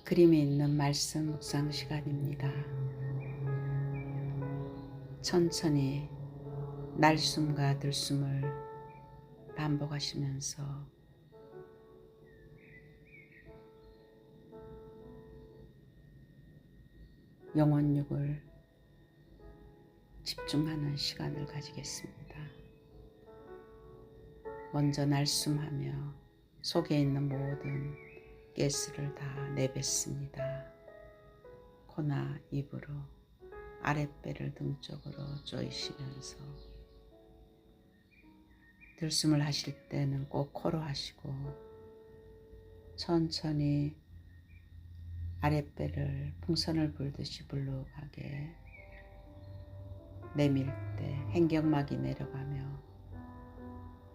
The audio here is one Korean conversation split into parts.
그림이 있는 말씀 묵상 시간입니다. 천천히 날숨과 들숨을 반복하시면서 영혼육을 집중하는 시간을 가지겠습니다. 먼저 날숨하며 속에 있는 모든 가스를 다 내뱉습니다. 코나 입으로 아랫배를 등 쪽으로 조이시면서 들숨을 하실 때는 꼭 코로 하시고 천천히 아랫배를 풍선을 불듯이 불룩하게 내밀 때 행경막이 내려가며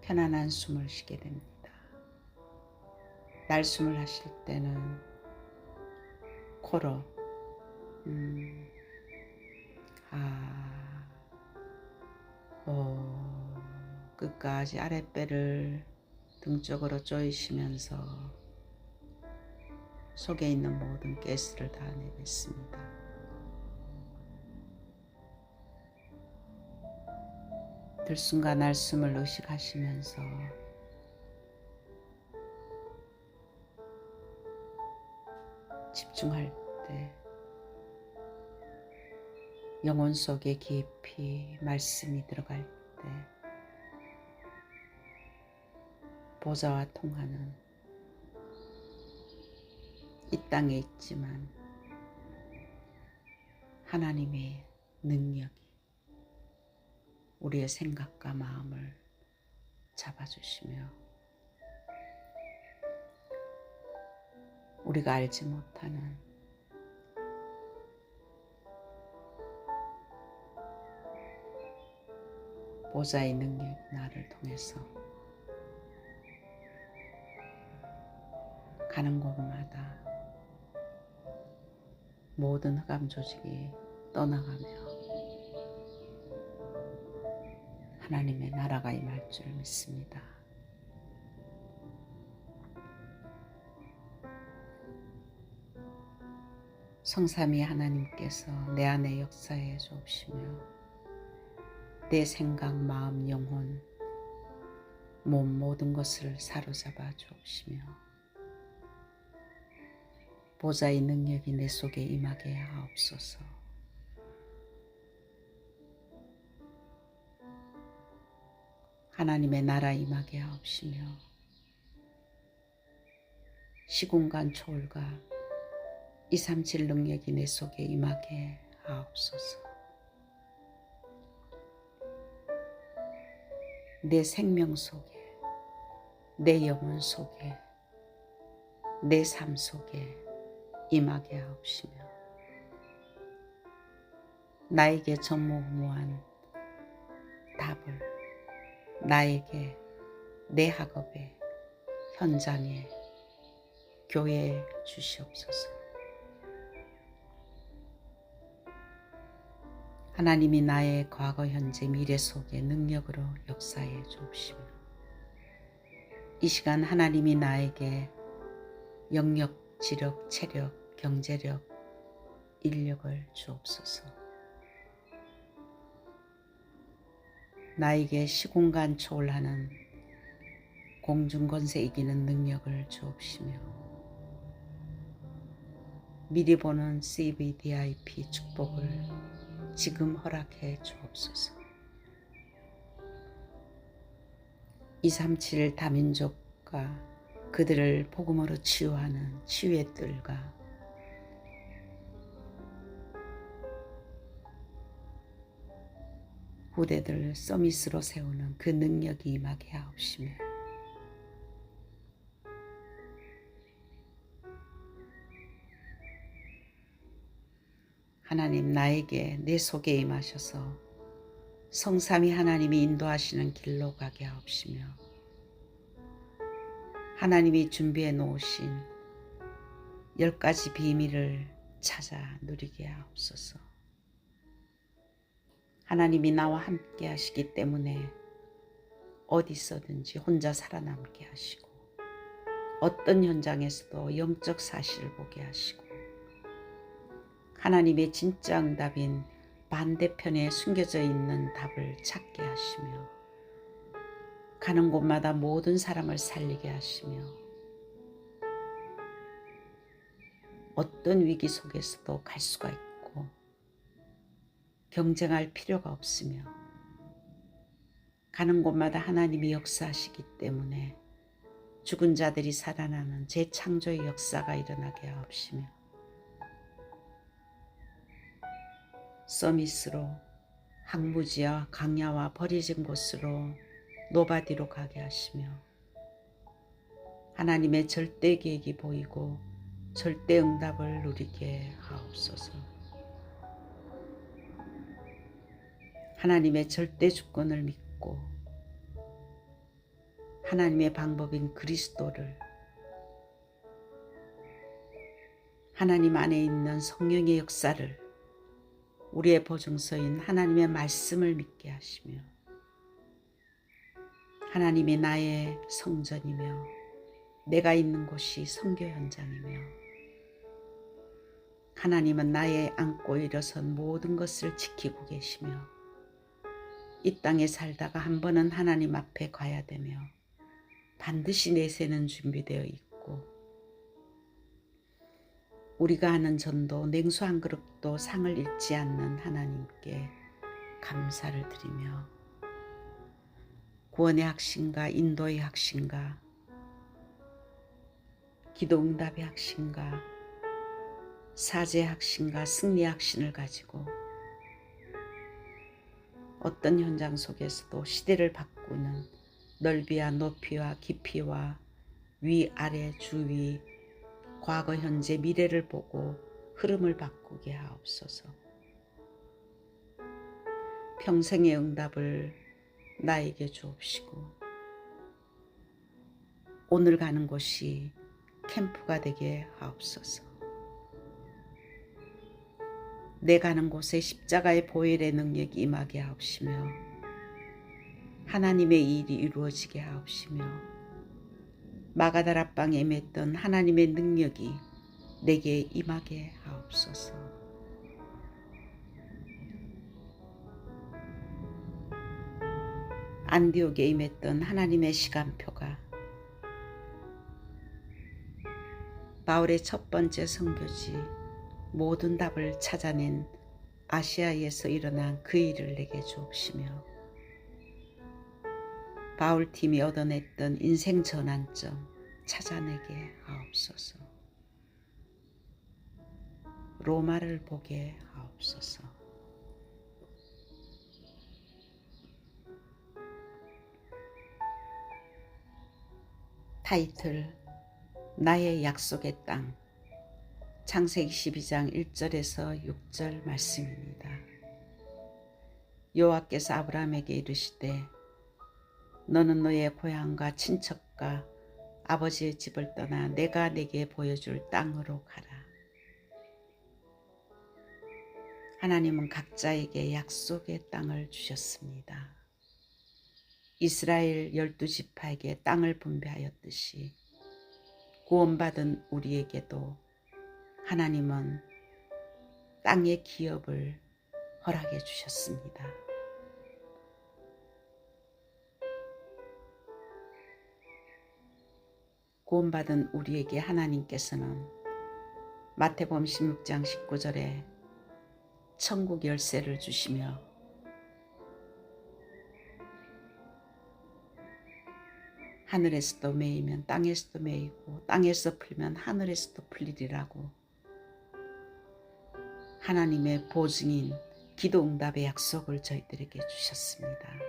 편안한 숨을 쉬게 됩니다. 날숨을 하실 때는 코로 끝까지 아랫배를 등 쪽으로 조이시면서 속에 있는 모든 가스를 다 내뱉습니다. 들숨과 날숨을 의식하시면서 집중할 때 영혼 속에 깊이 말씀이 들어갈 때 보좌와 통하는 이 땅에 있지만 하나님의 능력이 우리의 생각과 마음을 잡아주시며 우리가 알지 못하는 보좌의 능력이 나를 통해서 가는 곳마다 모든 흑암 조직이 떠나가며 하나님의 나라가 임할 줄 믿습니다. 성삼위 하나님께서 내 안에 역사해 주옵시며 내 생각, 마음, 영혼, 몸 모든 것을 사로잡아 주옵시며 보좌의 능력이 내 속에 임하게 하옵소서. 하나님의 나라 임하게 하옵시며 시공간 초월과 237 능력이 내 속에 임하게 하옵소서. 내 생명 속에, 내 영혼 속에, 내 삶 속에 임하게 하옵시며 나에게 전무후무한 답을 나에게 내 학업에, 현장에, 교회에 주시옵소서. 하나님이 나의 과거, 현재, 미래 속에 능력으로 역사해 주옵시며 이 시간 하나님이 나에게 영역, 지력, 체력, 경제력, 인력을 주옵소서. 나에게 시공간 초월하는 공중권세 이기는 능력을 주옵시며 미리 보는 CVDIP 축복을 지금 허락해 주옵소서. 237 다민족과 그들을 복음으로 치유하는 치유의 뜰과 후대들 서밋으로 세우는 그 능력이 임하게 하옵시며 하나님 나에게 내 속에 임하셔서 성삼위 하나님이 인도하시는 길로 가게 하옵시며 하나님이 준비해 놓으신 10가지 비밀을 찾아 누리게 하옵소서. 하나님이 나와 함께 하시기 때문에 어디서든지 혼자 살아남게 하시고 어떤 현장에서도 영적 사실을 보게 하시고 하나님의 진짜 응답인 반대편에 숨겨져 있는 답을 찾게 하시며 가는 곳마다 모든 사람을 살리게 하시며 어떤 위기 속에서도 갈 수가 있고 경쟁할 필요가 없으며 가는 곳마다 하나님이 역사하시기 때문에 죽은 자들이 살아나는 재창조의 역사가 일어나게 하옵시며 서밋으로 항무지와 강야와 버려진 곳으로 노바디로 가게 하시며 하나님의 절대 계획이 보이고 절대 응답을 누리게 하옵소서. 하나님의 절대 주권을 믿고 하나님의 방법인 그리스도를 하나님 안에 있는 성령의 역사를 우리의 보증서인 하나님의 말씀을 믿게 하시며 하나님이 나의 성전이며 내가 있는 곳이 선교 현장이며 하나님은 나의 안고 일어선 모든 것을 지키고 계시며 이 땅에 살다가 한 번은 하나님 앞에 가야 되며 반드시 내세는 준비되어 있고 우리가 하는 전도 냉수 한 그릇도 상을 잃지 않는 하나님께 감사를 드리며 구원의 확신과 인도의 확신과 기도응답의 확신과 사제의 확신과 승리의 확신을 가지고 어떤 현장 속에서도 시대를 바꾸는 넓이와 높이와 깊이와 위아래 주위 과거 현재 미래를 보고 흐름을 바꾸게 하옵소서. 평생의 응답을 나에게 주옵시고 오늘 가는 곳이 캠프가 되게 하옵소서. 내 가는 곳에 십자가의 보혈의 능력이 임하게 하옵시며 하나님의 일이 이루어지게 하옵시며 마가다락방에 맺던 하나님의 능력이 내게 임하게 하옵소서. 안디옥에 임했던 하나님의 시간표가 바울의 첫 번째 선교지 모든 답을 찾아낸 아시아에서 일어난 그 일을 내게 주옵시며 바울팀이 얻어냈던 인생 전환점 찾아내게 하옵소서. 로마를 보게 하옵소서. 타이틀 나의 약속의 땅 창세기 12장 1절에서 6절 말씀입니다. 여호와께서 아브라함에게 이르시되 너는 너의 고향과 친척과 아버지의 집을 떠나 내가 네게 보여줄 땅으로 가라. 하나님은 각자에게 약속의 땅을 주셨습니다. 이스라엘 12지파에게 땅을 분배하였듯이 구원받은 우리에게도 하나님은 땅의 기업을 허락해 주셨습니다. 구원받은 우리에게 하나님께서는 마태복음 16장 19절에 천국 열쇠를 주시며 하늘에서도 매이면 땅에서도 매이고 땅에서 풀면 하늘에서도 풀리리라고 하나님의 보증인 기도응답의 약속을 저희들에게 주셨습니다.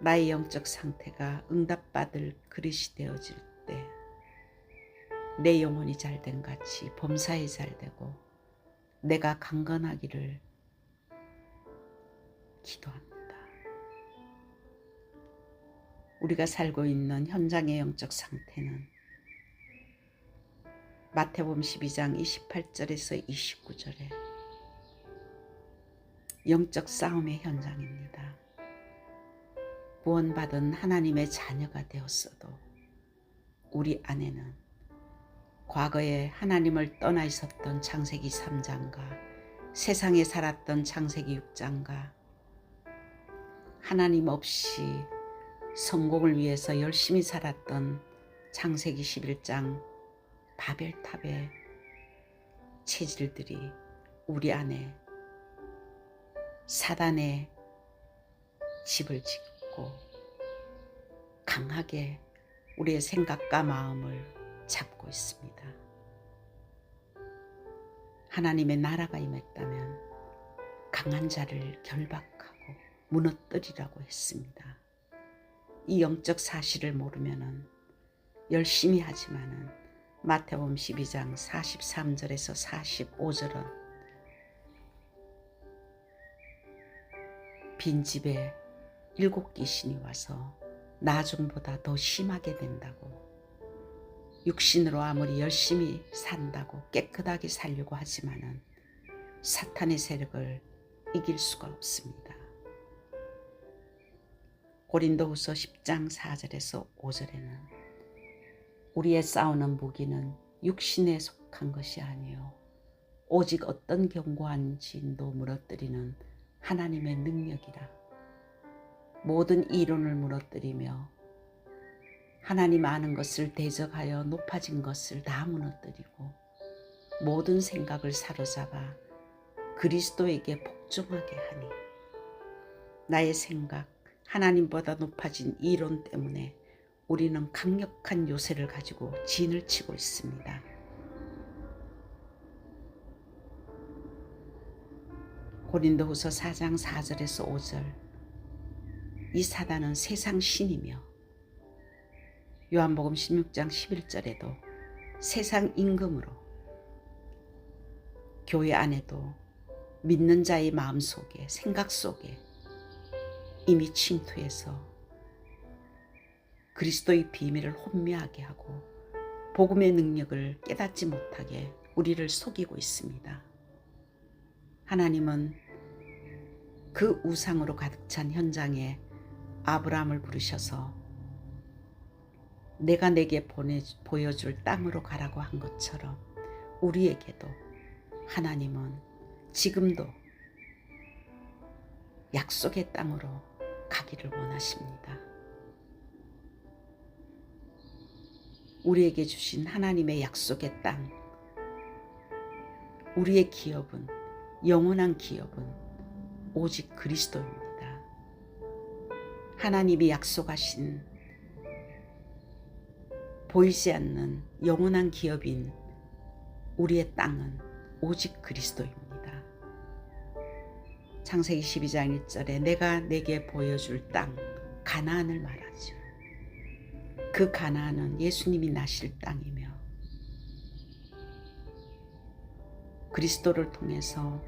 나의 영적 상태가 응답받을 그릇이 되어질 때 내 영혼이 잘된 같이 범사에 잘되고 내가 강건하기를 기도합니다. 우리가 살고 있는 현장의 영적 상태는 마태복음 12장 28절에서 29절에 영적 싸움의 현장입니다. 구원받은 하나님의 자녀가 되었어도 우리 안에는 과거에 하나님을 떠나 있었던 창세기 3장과 세상에 살았던 창세기 6장과 하나님 없이 성공을 위해서 열심히 살았던 창세기 11장 바벨탑의 체질들이 우리 안에 사단의 집을 짓고 강하게 우리의 생각과 마음을 잡고 있습니다. 하나님의 나라가 임했다면 강한 자를 결박하고 무너뜨리라고 했습니다. 이 영적 사실을 모르면은 열심히 하지만은 마태복음 12장 43절에서 45절은 빈집에 7귀신이 와서 나중보다 더 심하게 된다고, 육신으로 아무리 열심히 산다고 깨끗하게 살려고 하지만은 사탄의 세력을 이길 수가 없습니다. 고린도후서 10장 4절에서 5절에는 우리의 싸우는 무기는 육신에 속한 것이 아니요 오직 어떤 견고한 진도 무너뜨리는 하나님의 능력이라. 모든 이론을 무너뜨리며 하나님 아는 것을 대적하여 높아진 것을 다 무너뜨리고 모든 생각을 사로잡아 그리스도에게 복종하게 하니, 나의 생각, 하나님보다 높아진 이론 때문에 우리는 강력한 요새를 가지고 진을 치고 있습니다. 고린도후서 4장 4절에서 5절, 이 사단은 세상 신이며, 요한복음 16장 11절에도 세상 임금으로 교회 안에도 믿는 자의 마음속에 생각 속에 이미 침투해서 그리스도의 비밀을 혼미하게 하고 복음의 능력을 깨닫지 못하게 우리를 속이고 있습니다. 하나님은 그 우상으로 가득 찬 현장에 아브라함을 부르셔서 내가 내게 보여줄 땅으로 가라고 한 것처럼 우리에게도 하나님은 지금도 약속의 땅으로 가기를 원하십니다. 우리에게 주신 하나님의 약속의 땅, 우리의 기업은, 영원한 기업은 오직 그리스도입니다. 하나님이 약속하신 보이지 않는 영원한 기업인 우리의 땅은 오직 그리스도입니다. 창세기 12장 1절에 내가 내게 보여줄 땅 가나안을 말하죠. 그 가나안은 예수님이 나실 땅이며 그리스도를 통해서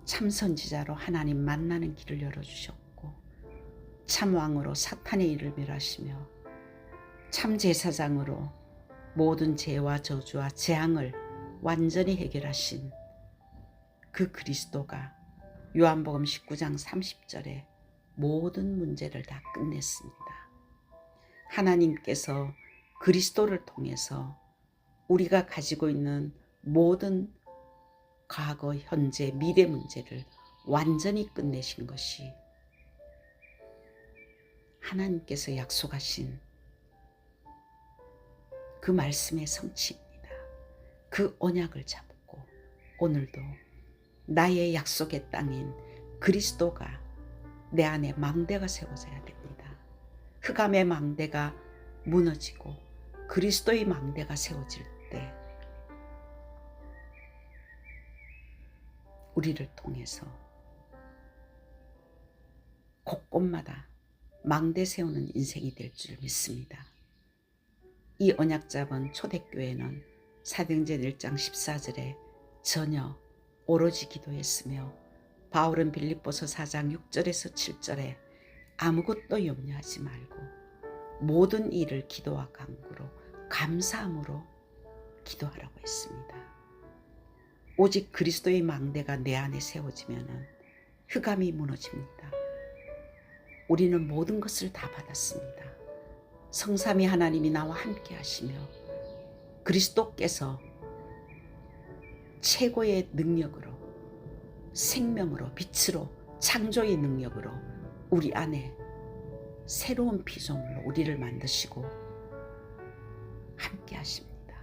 참 선지자로 하나님 만나는 길을 열어주셨고 참 왕으로 사탄의 일을 멸하시며 참 제사장으로 모든 죄와 저주와 재앙을 완전히 해결하신 그 그리스도가 요한복음 19장 30절에 모든 문제를 다 끝냈습니다. 하나님께서 그리스도를 통해서 우리가 가지고 있는 모든 과거, 현재, 미래 문제를 완전히 끝내신 것이 하나님께서 약속하신 그 말씀의 성취입니다. 그 언약을 잡고 오늘도 나의 약속의 땅인 그리스도가 내 안에 망대가 세워져야 됩니다. 흑암의 망대가 무너지고 그리스도의 망대가 세워질 때 우리를 통해서 곳곳마다 망대 세우는 인생이 될 줄 믿습니다. 이 언약 잡은 초대교회는 사도행전 1장 14절에 전혀 오로지 기도했으며 바울은 빌립보서 4장 6절에서 7절에 아무것도 염려하지 말고 모든 일을 기도와 간구로 감사함으로 기도하라고 했습니다. 오직 그리스도의 망대가 내 안에 세워지면 흑암이 무너집니다. 우리는 모든 것을 다 받았습니다. 성삼위 하나님이 나와 함께 하시며 그리스도께서 최고의 능력으로, 생명으로, 빛으로, 창조의 능력으로 우리 안에 새로운 피조물로 우리를 만드시고 함께 하십니다.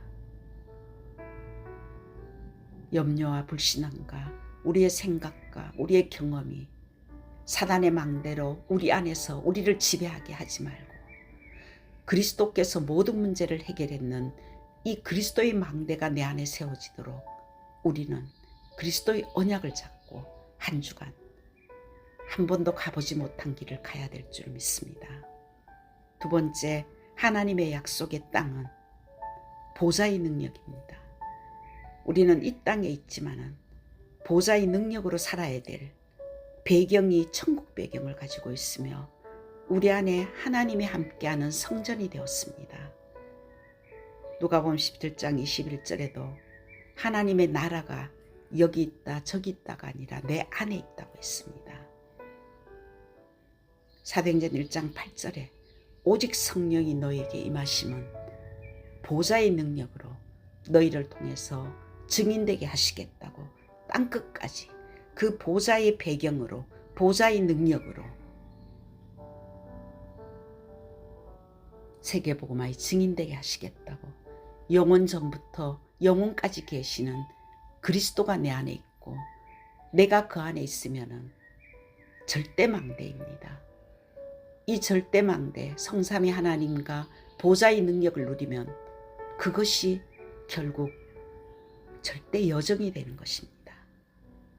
염려와 불신앙과 우리의 생각과 우리의 경험이 사단의 망대로 우리 안에서 우리를 지배하게 하지 말고, 그리스도께서 모든 문제를 해결했는 이 그리스도의 망대가 내 안에 세워지도록 우리는 그리스도의 언약을 잡고 한 주간 한 번도 가보지 못한 길을 가야 될 줄 믿습니다. 두 번째, 하나님의 약속의 땅은 보좌의 능력입니다. 우리는 이 땅에 있지만은 보좌의 능력으로 살아야 될 배경이 천국 배경을 가지고 있으며 우리 안에 하나님이 함께하는 성전이 되었습니다. 누가복음 17장 21절에도 하나님의 나라가 여기 있다 저기 있다가 아니라 내 안에 있다고 했습니다. 사도행전 1장 8절에 오직 성령이 너에게 임하심은 보좌의 능력으로 너희를 통해서 증인되게 하시겠다고 땅끝까지 그 보좌의 배경으로, 보좌의 능력으로 세계복음화의 증인되게 하시겠다고, 영원 전부터 영원까지 계시는 그리스도가 내 안에 있고 내가 그 안에 있으면은 절대망대입니다. 이 절대망대, 성삼위 하나님과 보좌의 능력을 누리면 그것이 결국 절대 여정이 되는 것입니다.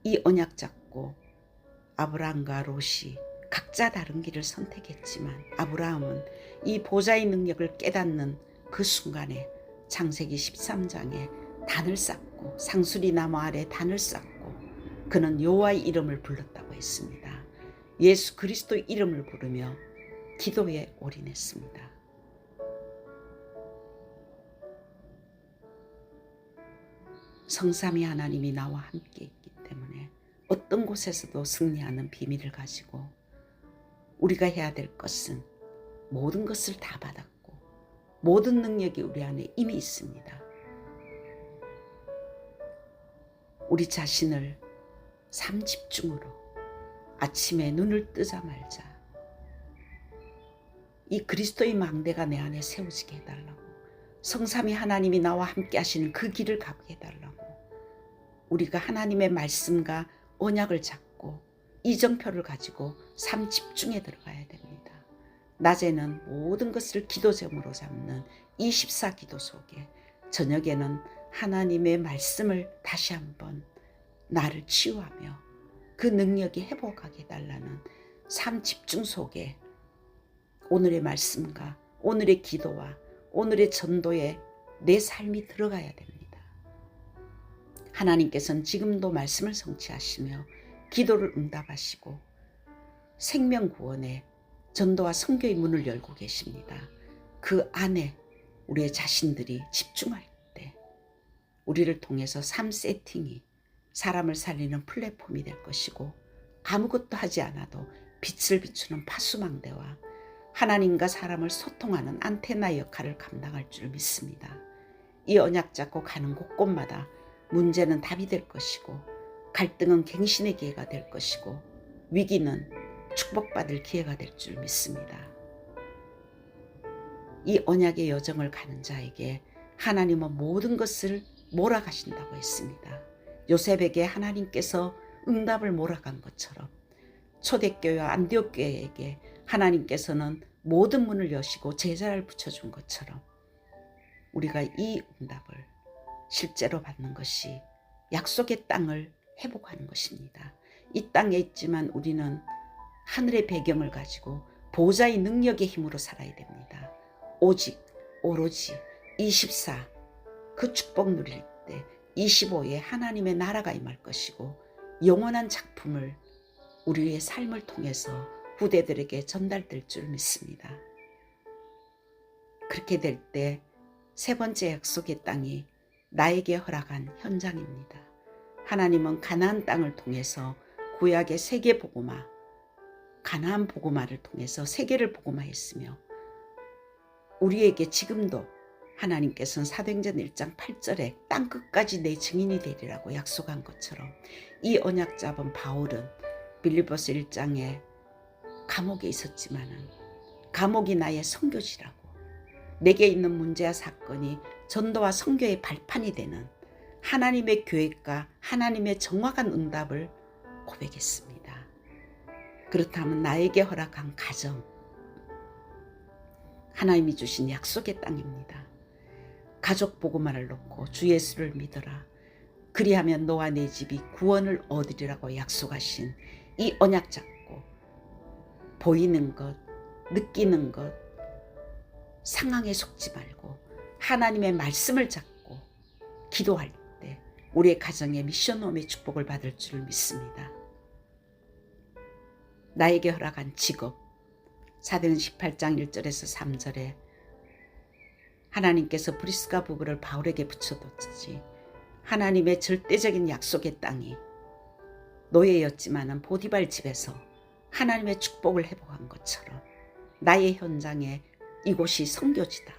이 언약 잡고 아브라함과 롯이 각자 다른 길을 선택했지만 아브라함은 이 보좌의 능력을 깨닫는 그 순간에 창세기 13장에 단을 쌓고 상수리 나무 아래 단을 쌓고 그는 여호와의 이름을 불렀다고 했습니다. 예수 그리스도의 이름을 부르며 기도에 올인했습니다. 성삼위 하나님이 나와 함께 있기 때문에 어떤 곳에서도 승리하는 비밀을 가지고 우리가 해야 될 것은 모든 것을 다 받았고 모든 능력이 우리 안에 이미 있습니다. 우리 자신을 삶 집중으로 아침에 눈을 뜨자마자 이 그리스도의 망대가 내 안에 세워지게 해달라고, 성삼위 하나님이 나와 함께 하시는 그 길을 가게 해달라고, 우리가 하나님의 말씀과 언약을 잡고 이정표를 가지고 삶 집중에 들어가야 됩니다. 낮에는 모든 것을 기도 제목으로 잡는 24기도 속에, 저녁에는 하나님의 말씀을 다시 한번 나를 치유하며 그 능력이 회복하게 해달라는 삶 집중 속에 오늘의 말씀과 오늘의 기도와 오늘의 전도에 내 삶이 들어가야 됩니다. 하나님께서는 지금도 말씀을 성취하시며 기도를 응답하시고 생명구원의 전도와 선교의 문을 열고 계십니다. 그 안에 우리의 자신들이 집중할 때 우리를 통해서 삶 세팅이 사람을 살리는 플랫폼이 될 것이고, 아무것도 하지 않아도 빛을 비추는 파수망대와 하나님과 사람을 소통하는 안테나 역할을 감당할 줄 믿습니다. 이 언약 잡고 가는 곳곳마다 문제는 답이 될 것이고, 갈등은 갱신의 기회가 될 것이고, 위기는 축복받을 기회가 될 줄 믿습니다. 이 언약의 여정을 가는 자에게 하나님은 모든 것을 몰아가신다고 했습니다. 요셉에게 하나님께서 응답을 몰아간 것처럼 초대교회와 안디옥교회에게 하나님께서는 모든 문을 여시고 제자를 붙여준 것처럼 우리가 이 응답을 실제로 받는 것이 약속의 땅을 회복하는 것입니다. 이 땅에 있지만 우리는 하늘의 배경을 가지고 보좌의 능력의 힘으로 살아야 됩니다. 오직 오로지 24 그 축복 누릴 때 25에 하나님의 나라가 임할 것이고, 영원한 작품을 우리의 삶을 통해서 후대들에게 전달될 줄 믿습니다. 그렇게 될 때 세 번째 약속의 땅이 나에게 허락한 현장입니다. 하나님은 가나안 땅을 통해서 구약의 세계 복음화, 가나안 복음화를 통해서 세계를 복음화했으며 우리에게 지금도 하나님께서는 사도행전 1장 8절에 땅끝까지 내 증인이 되리라고 약속한 것처럼 이 언약 잡은 바울은 빌립보서 1장에 감옥에 있었지만은 감옥이 나의 선교지라고, 내게 있는 문제와 사건이 전도와 선교의 발판이 되는 하나님의 교회가 하나님의 정확한 응답을 고백했습니다. 그렇다면 나에게 허락한 가정, 하나님이 주신 약속의 땅입니다. 가족 보고만을 놓고 주 예수를 믿어라. 그리하면 너와 내 집이 구원을 얻으리라고 약속하신 이 언약 잡고 보이는 것, 느끼는 것, 상황에 속지 말고 하나님의 말씀을 잡고 기도할 때 우리의 가정에 미션홈의 축복을 받을 줄 믿습니다. 나에게 허락한 직업, 사도행전 18장 1절에서 3절에 하나님께서 브리스가 부부를 바울에게 붙여뒀지, 하나님의 절대적인 약속의 땅이 노예였지만은 보디발 집에서 하나님의 축복을 회복한 것처럼 나의 현장에 이곳이 선교지다.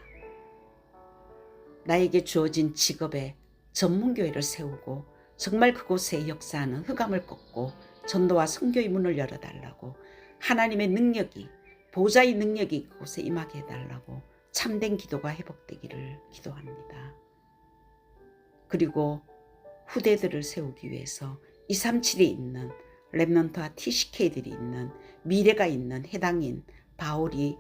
나에게 주어진 직업에 전문교회를 세우고 정말 그곳에 역사하는 흑암을 꺾고 전도와 선교의 문을 열어달라고, 하나님의 능력이, 보좌의 능력이 그곳에 임하게 해달라고 참된 기도가 회복되기를 기도합니다. 그리고 후대들을 세우기 위해서 237이 있는 렘넌트와 TCK들이 있는 미래가 있는 해당인 바울이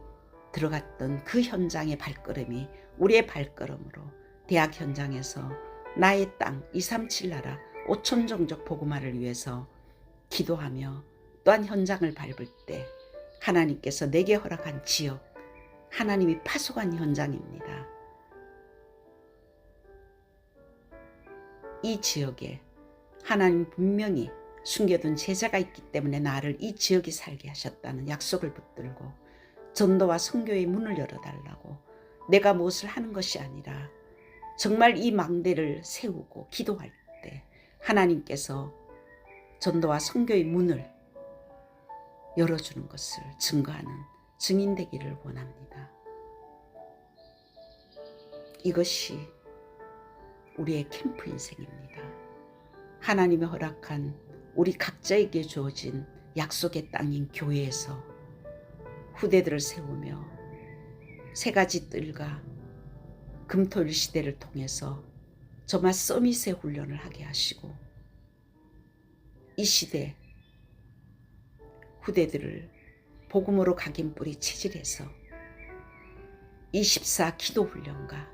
들어갔던 그 현장의 발걸음이 우리의 발걸음으로 대학 현장에서 나의 땅 237 나라 5천 종족 복음화를 위해서 기도하며 또한 현장을 밟을 때 하나님께서 내게 허락한 지역, 하나님이 파송한 현장입니다. 이 지역에 하나님 분명히 숨겨둔 제자가 있기 때문에 나를 이 지역에 살게 하셨다는 약속을 붙들고 전도와 선교의 문을 열어달라고, 내가 무엇을 하는 것이 아니라 정말 이 망대를 세우고 기도할 때 하나님께서 전도와 선교의 문을 열어주는 것을 증거하는 증인 되기를 원합니다. 이것이 우리의 캠프 인생입니다. 하나님이 허락한 우리 각자에게 주어진 약속의 땅인 교회에서 후대들을 세우며 세 가지 뜰과 금토일 시대를 통해서 정말 서밋의 훈련을 하게 하시고 이 시대 후대들을 복음으로 각인뿌리 체질해서 24 기도 훈련과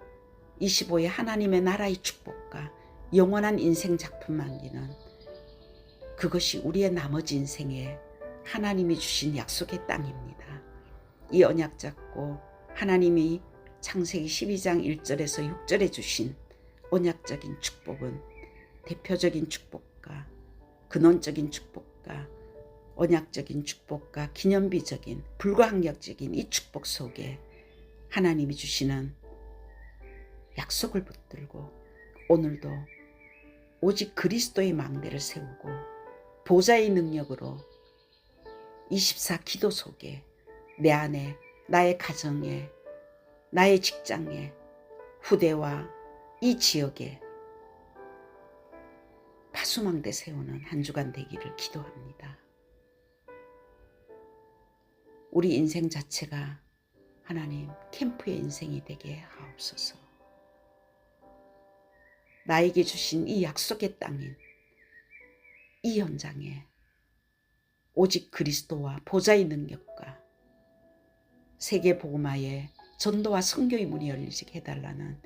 25의 하나님의 나라의 축복과 영원한 인생 작품 만기는 그것이 우리의 나머지 인생에 하나님이 주신 약속의 땅입니다. 이 언약 잡고 하나님이 창세기 12장 1절에서 6절에 주신 언약적인 축복은 대표적인 축복과 근원적인 축복과 언약적인 축복과 기념비적인 불가항력적인 이 축복 속에 하나님이 주시는 약속을 붙들고 오늘도 오직 그리스도의 망대를 세우고 보좌의 능력으로 24 기도 속에 내 안에, 나의 가정에, 나의 직장에, 후대와 이 지역에 파수망대 세우는 한 주간 되기를 기도합니다. 우리 인생 자체가 하나님 캠프의 인생이 되게 하옵소서. 나에게 주신 이 약속의 땅인 이 현장에 오직 그리스도와 보좌의 능력과 세계 복음화의 전도와 선교의 문이 열리게 해달라는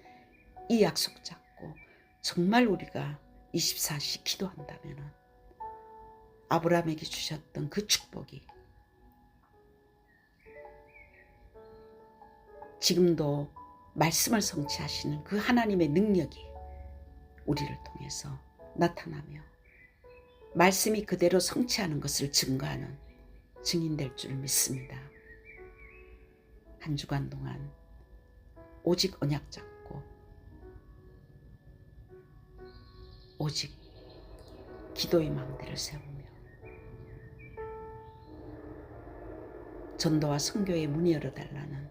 이 약속 잡고 정말 우리가 24시 기도한다면 아브라함에게 주셨던 그 축복이 지금도 말씀을 성취하시는 그 하나님의 능력이 우리를 통해서 나타나며 말씀이 그대로 성취하는 것을 증거하는 증인될 줄 믿습니다. 한 주간 동안 오직 언약 잡고 오직 기도의 망대를 세우며 전도와 선교의 문이 열어달라는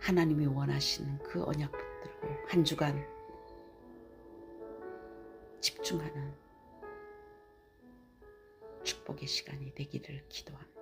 하나님이 원하시는 그 언약 붙들고 한 주간 집중하는 축복의 시간이 되기를 기도합니다.